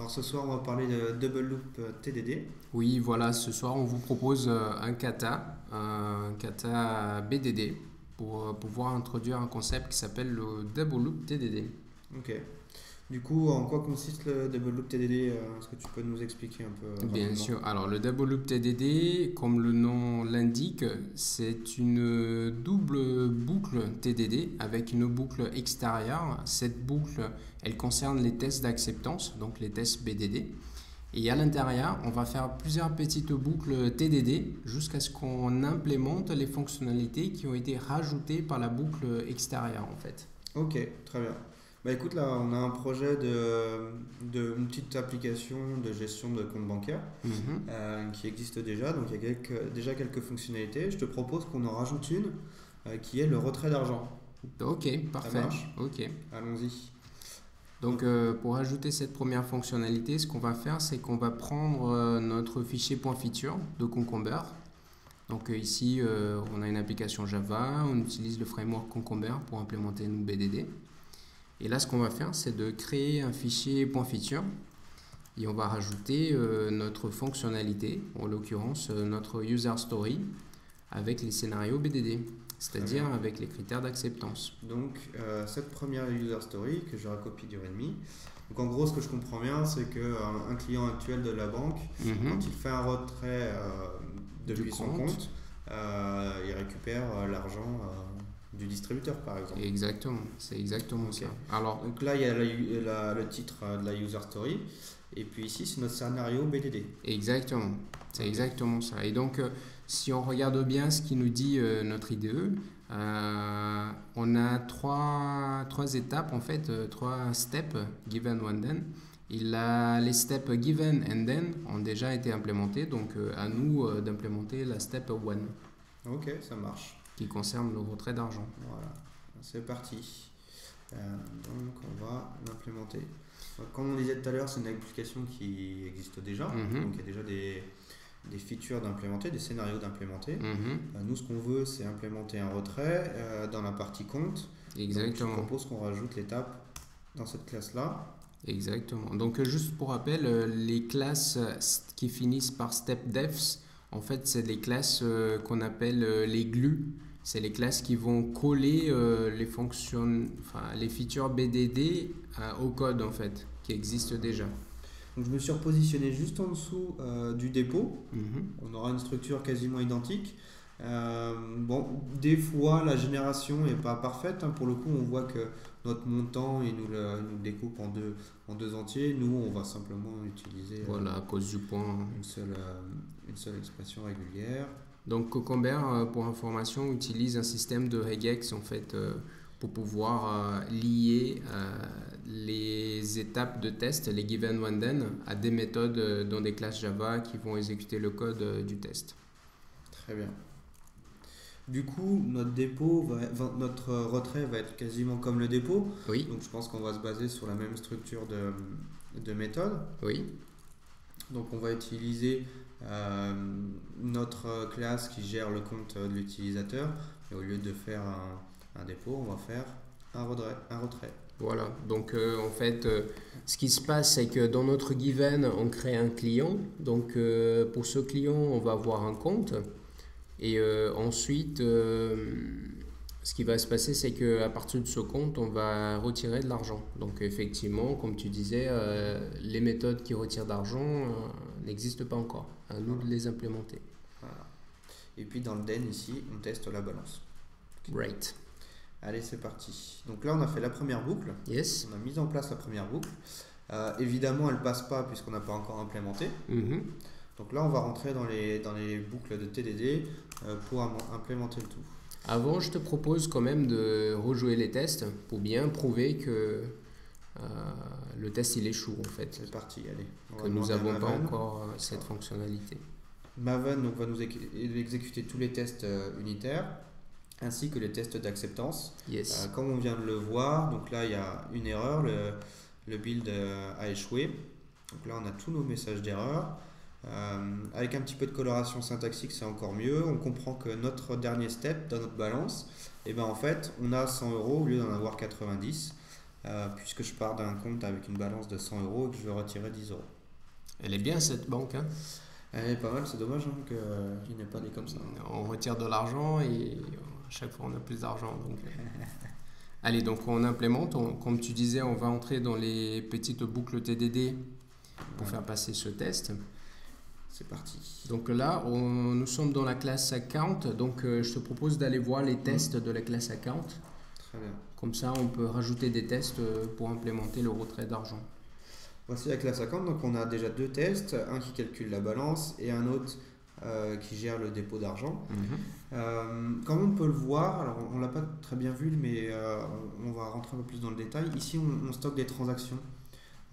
Alors ce soir, on va parler de Double Loop TDD. Oui, voilà, ce soir on vous propose un kata BDD pour pouvoir introduire un concept qui s'appelle le Double Loop TDD. Ok. Du coup, en quoi consiste le Double Loop TDD? Est-ce que tu peux nous expliquer un peu Bien rapidement? sûr, alors le Double Loop TDD, comme le nom l'indique, c'est une double boucle TDD avec une boucle extérieure. Cette boucle, elle concerne les tests d'acceptance, donc les tests BDD. Et à l'intérieur, on va faire plusieurs petites boucles TDD jusqu'à ce qu'on implémente les fonctionnalités qui ont été rajoutées par la boucle extérieure en fait. Ok, très bien. Bah écoute, là, on a un projet de une petite application de gestion de compte bancaire Mhm. qui existe déjà. Donc il y a déjà quelques fonctionnalités. Je te propose qu'on en rajoute une qui est le retrait d'argent. Ok, Ça parfait. marche? Ok. Allons-y. Donc pour ajouter cette première fonctionnalité, ce qu'on va faire, c'est qu'on va prendre notre fichier .feature de Concomber. Donc ici, on a une application Java, on utilise le framework Concomber pour implémenter nos BDD. Et là, ce qu'on va faire, c'est de créer un fichier .feature et on va rajouter notre fonctionnalité, en l'occurrence notre user story, avec les scénarios BDD, Très c'est-à-dire bien. avec les critères d'acceptance. Donc, cette première user story que je recopie du README. Donc, en gros, ce que je comprends bien, c'est qu'un client actuel de la banque, quand Mhm. il fait un retrait Du depuis son compte. compte, il récupère l'argent du distributeur, par exemple. Exactement, c'est exactement Ok. ça. Alors, Donc là, il y a le titre de la user story. Et puis ici, c'est notre scénario BDD. exactement, c'est Ok. exactement ça. Et donc, si on regarde bien ce qui nous dit notre IDE, on a trois étapes, en fait, trois steps, given, one, then. Les steps given and then ont déjà été implémentés, donc à nous d'implémenter la step one Ok, ça marche. qui concerne le retrait d'argent. Voilà, c'est parti. Donc, on va l'implémenter. Comme on disait tout à l'heure, c'est une application qui existe déjà. Donc, Mhm, il y a déjà des features d'implémenter, des scénarios d'implémenter. mhm, Nous, ce qu'on veut, c'est implémenter un retrait dans la partie compte. Donc, je exactement. propose qu'on rajoute l'étape dans cette classe-là. Exactement. Donc, juste pour rappel, les classes qui finissent par step defs, en fait, c'est des classes qu'on appelle les glues. C'est les classes qui vont coller les features BDD au code, en fait, qui existe déjà. Donc, je me suis repositionné juste en dessous du dépôt. Mhm. On aura une structure quasiment identique. Bon, des fois, la génération n'est pas parfaite, hein. Pour le coup, on voit que notre montant, il nous le découpe en deux entiers. Nous, on va simplement utiliser Voilà, à cause du point. une seule expression régulière. Donc Cocomber, pour information, utilise un système de regex en fait pour pouvoir lier les étapes de test, les given one then, à des méthodes dans des classes Java qui vont exécuter le code du test. Très bien. Du coup, notre retrait va être quasiment comme le dépôt. Oui, Donc, je pense qu'on va se baser sur la même structure de méthode. oui, Donc on va utiliser euh, notre classe qui gère le compte de l'utilisateur. Et au lieu de faire un dépôt, on va faire un retrait. voilà. Donc en fait, ce qui se passe, c'est que dans notre given, on crée un client. Donc pour ce client, on va avoir un compte. Et ensuite, ce qui va se passer, c'est qu'à partir de ce compte, on va retirer de l'argent. Donc effectivement, comme tu disais, les méthodes qui retirent d'argent n'existent pas encore. À nous Voilà. de les implémenter. Voilà. Et puis dans le den ici, on teste la balance. Great. Allez, c'est parti. Donc là, on a fait la première boucle. Yes. On a mis en place la première boucle. Évidemment, elle ne passe pas puisqu'on n'a pas encore implémenté. Mhm. Donc là, on va rentrer dans les boucles de TDD pour implémenter le tout. Avant, je te propose quand même de rejouer les tests pour bien prouver que le test il échoue en fait, C'est parti, allez. On que va nous demander à n'avons pas Maven. encore cette fonctionnalité. Maven donc, va nous exécuter tous les tests unitaires ainsi que les tests d'acceptance. Yes. Comme on vient de le voir, donc là il y a une erreur, le build a échoué. Donc là on a tous nos messages d'erreur. Avec un petit peu de coloration syntaxique, c'est encore mieux. On comprend que notre dernier step dans notre balance, et ben en fait, on a 100 € au lieu d'en avoir 90. puisque je pars d'un compte avec une balance de 100 euros et que je veux retirer 10 euros. Elle est bien cette banque, hein. Elle est pas mal, c'est dommage hein, qu'il n'y ait pas des comme ça. On retire de l'argent et à chaque fois on a plus d'argent. Donc, allez, donc on implémente. Comme tu disais, on va entrer dans les petites boucles TDD pour faire passer ce test. C'est parti. Donc là, nous sommes dans la classe account. Donc je te propose d'aller voir les tests de la classe account. Très bien. Comme ça, on peut rajouter des tests pour implémenter le retrait d'argent. Voici la classe account. Donc on a déjà deux tests, un qui calcule la balance et un autre qui gère le dépôt d'argent. Comme on peut le voir, alors on l'a pas très bien vu, mais on va rentrer un peu plus dans le détail. Ici, on stocke des transactions.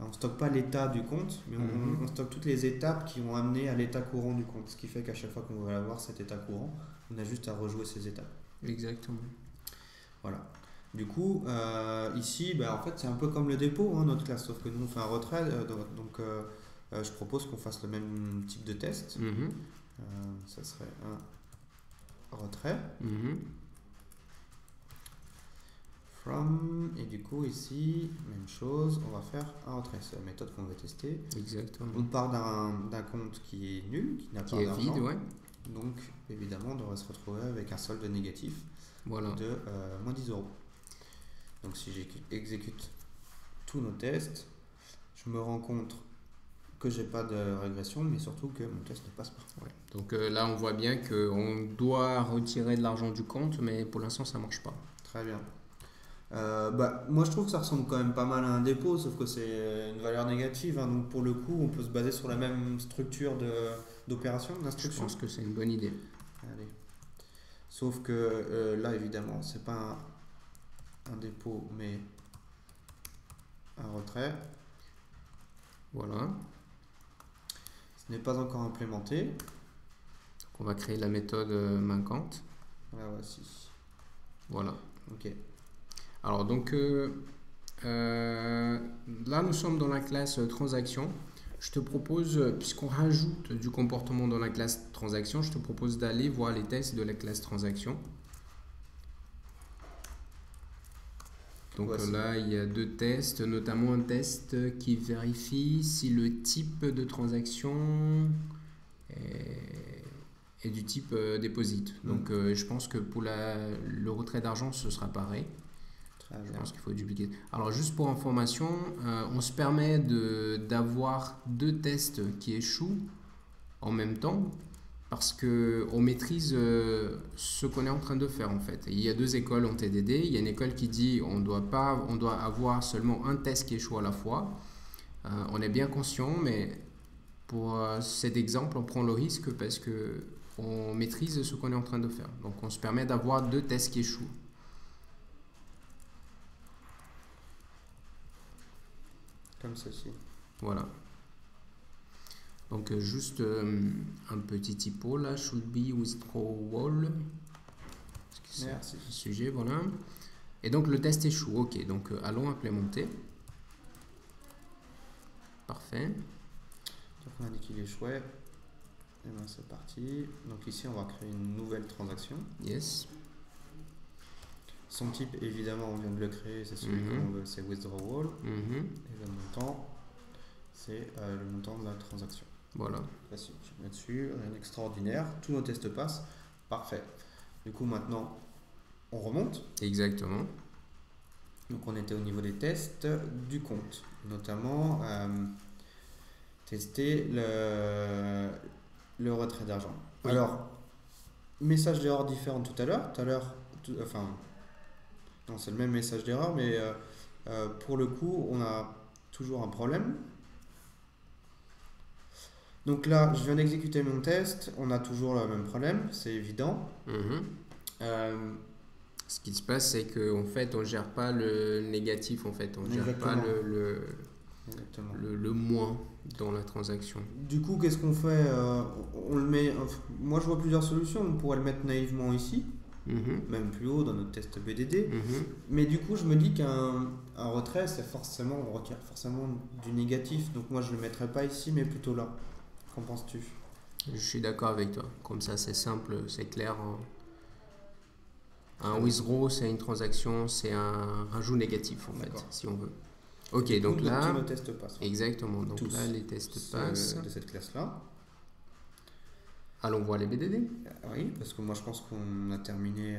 On ne stocke pas l'état du compte, mais on stocke toutes les étapes qui ont amené à l'état courant du compte. Ce qui fait qu'à chaque fois qu'on va avoir cet état courant, on a juste à rejouer ces étapes. Exactement. Voilà. Du coup, ici, en fait, c'est un peu comme le dépôt, hein, notre classe, sauf que nous, on fait un retrait. Donc, je propose qu'on fasse le même type de test. Ça serait un retrait. From, et du coup ici, même chose, on va faire un retrait. C'est la méthode qu'on va tester. Exactement. On part d'un compte qui est nul, qui n'a pas d'argent. Vide, ouais. Donc évidemment, on devrait se retrouver avec un solde négatif de moins 10 euros. Donc si j'exécute tous nos tests, je me rends compte que j'ai pas de régression, mais surtout que mon test ne passe pas. Ouais. Donc là, on voit bien qu'on doit retirer de l'argent du compte, mais pour l'instant, ça marche pas. Très bien. Moi je trouve que ça ressemble quand même pas mal à un dépôt, sauf que c'est une valeur négative, hein, donc pour le coup on peut se baser sur la même structure d'opération, d'instruction. Je pense que c'est une bonne idée. Allez. Sauf que là évidemment c'est pas un dépôt mais un retrait. Voilà. Ce n'est pas encore implémenté. Donc on va créer la méthode manquante. Voilà, voici. Voilà. Ok. Alors donc là nous sommes dans la classe transaction. Je te propose, puisqu'on rajoute du comportement dans la classe transaction, je te propose d'aller voir les tests de la classe transaction. Donc là il y a deux tests, notamment un test qui vérifie si le type de transaction est du type deposit. Donc je pense que pour le retrait d'argent ce sera pareil. Je pense qu'il faut dupliquer. Alors juste pour information, on se permet d'avoir deux tests qui échouent en même temps parce qu'on maîtrise ce qu'on est en train de faire en fait. Et il y a deux écoles en TDD. Il y a une école qui dit on doit avoir seulement un test qui échoue à la fois. On est bien conscient, mais pour cet exemple, on prend le risque parce qu'on maîtrise ce qu'on est en train de faire. Donc on se permet d'avoir deux tests qui échouent. Comme ceci. Voilà. Donc juste un petit typo là, should be withdrawal. Merci. Le sujet, voilà. Et donc le test échoue. Ok, donc allons implémenter. Parfait. Donc on a dit qu'il échouait. Et bien c'est parti. Donc ici on va créer une nouvelle transaction. Yes. Son type, évidemment, on vient de le créer, c'est celui qu'on veut, c'est withdrawal. Et le montant, c'est le montant de la transaction. Voilà. Facile, je mets dessus, rien d'extraordinaire. Tous nos tests passent. Parfait. Du coup, maintenant, on remonte. Exactement. Donc, on était au niveau des tests du compte. Notamment, tester le retrait d'argent. Oui. Alors, message d'erreur différent tout à l'heure. Non, c'est le même message d'erreur, mais pour le coup, on a toujours un problème. Donc là, je viens d'exécuter mon test, on a toujours le même problème, c'est évident. Ce qui se passe, c'est qu'en fait, on ne gère pas le négatif, en fait, on ne gère pas le moins dans la transaction. Du coup, qu'est-ce qu'on fait? On le met. Moi, je vois plusieurs solutions. On pourrait le mettre naïvement ici. Même plus haut dans notre test BDD. Mais du coup, je me dis qu'un retrait, on retire forcément du négatif. Donc moi, je ne le mettrais pas ici, mais plutôt là. Qu'en penses-tu? Je suis d'accord avec toi. Comme ça, c'est simple, c'est clair. Un withdraw, c'est une transaction, c'est un rajout négatif en fait, D'accord. si on veut. Ok, Du donc coup, là, tous nos tests passent. exactement. Donc Tous. là, les tests passent. De cette classe-là. Allons voir les BDD. Oui, parce que moi je pense qu'on a terminé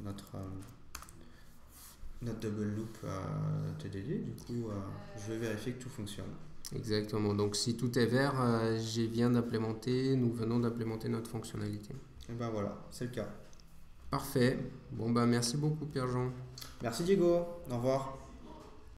notre double loop TDD. Du coup, je vais vérifier que tout fonctionne. Exactement. Donc si tout est vert, nous venons d'implémenter notre fonctionnalité. Et ben voilà, c'est le cas. Parfait. Bon, bah merci beaucoup Pierre-Jean. Merci Diego, au revoir.